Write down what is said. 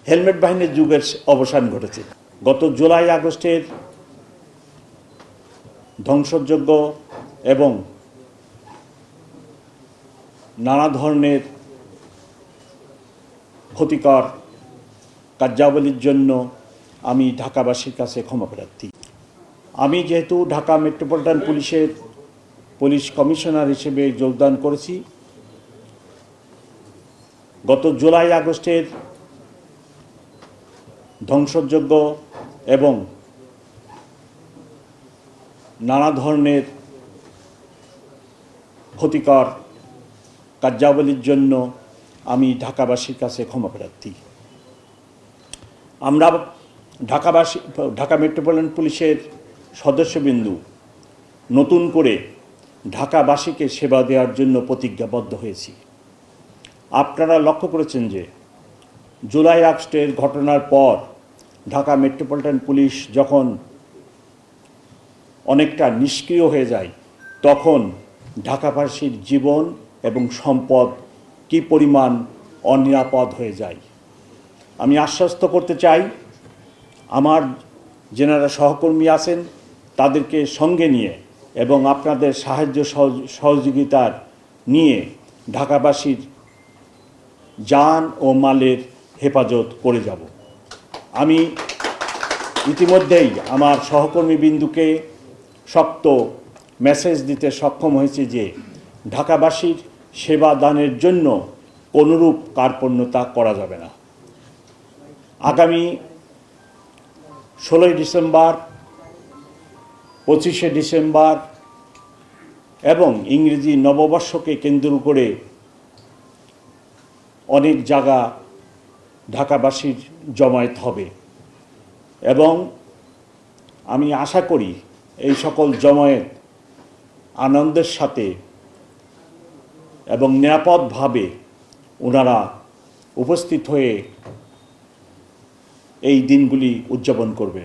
Helmet বাহিনীর যুগের অবসান ঘটেছে। গত জুলাই আগস্টের ধ্বংসযজ্ঞ এবং নানা ধরনের ক্ষতিকর কার্যাবলীর জন্য আমি ঢাকাবাসীর কাছে ক্ষমা প্রার্থী। আমি যেহেতু ঢাকা মেট্রোপলিটন পুলিশের পুলিশ কমিশনার হিসেবে যোগদান করেছি, গত জুলাই আগস্টের ধ্বংসযজ্ঞ এবং নানা ধরনের ক্ষতিকর কার্যাবলীর জন্য আমি ঢাকাবাসীর কাছে ক্ষমা প্রার্থী। আমরা ঢাকা মেট্রোপলিটন পুলিশের সদস্যবৃন্দু নতুন করে ঢাকাবাসীকে সেবা দেওয়ার জন্য প্রতিজ্ঞাবদ্ধ হয়েছি। আপনারা লক্ষ্য করেছেন যে জুলাই আগস্টের ঘটনার পর ঢাকা মেট্রোপলিটন পুলিশ যখন অনেকটা নিষ্ক্রিয় হয়ে যায়, তখন ঢাকাবাসীর জীবন এবং সম্পদ কী পরিমাণ অনিরাপদ হয়ে যায়। আমি আশ্বস্ত করতে চাই, আমার যেনারা সহকর্মী আছেন তাদেরকে সঙ্গে নিয়ে এবং আপনাদের সাহায্য সহযোগিতার নিয়ে ঢাকাবাসীর জান ও মালের হেফাজত করে যাব। আমি ইতিমধ্যেই আমার সহকর্মীবৃন্দুকে শক্ত মেসেজ দিতে সক্ষম হয়েছে যে ঢাকাবাসীর সেবা দানের জন্য কোনোরূপ কার্পণ্যতা করা যাবে না। আগামী 16 ডিসেম্বর, 25শে ডিসেম্বর এবং ইংরেজি নববর্ষকে কেন্দ্র করে অনেক জায়গা ঢাকাবাসীর জমায়েত হবে এবং আমি আশা করি এই সকল জমায়েত আনন্দের সাথে এবং নিরাপদভাবে ওনারা উপস্থিত হয়ে এই দিনগুলি উদযাপন করবে।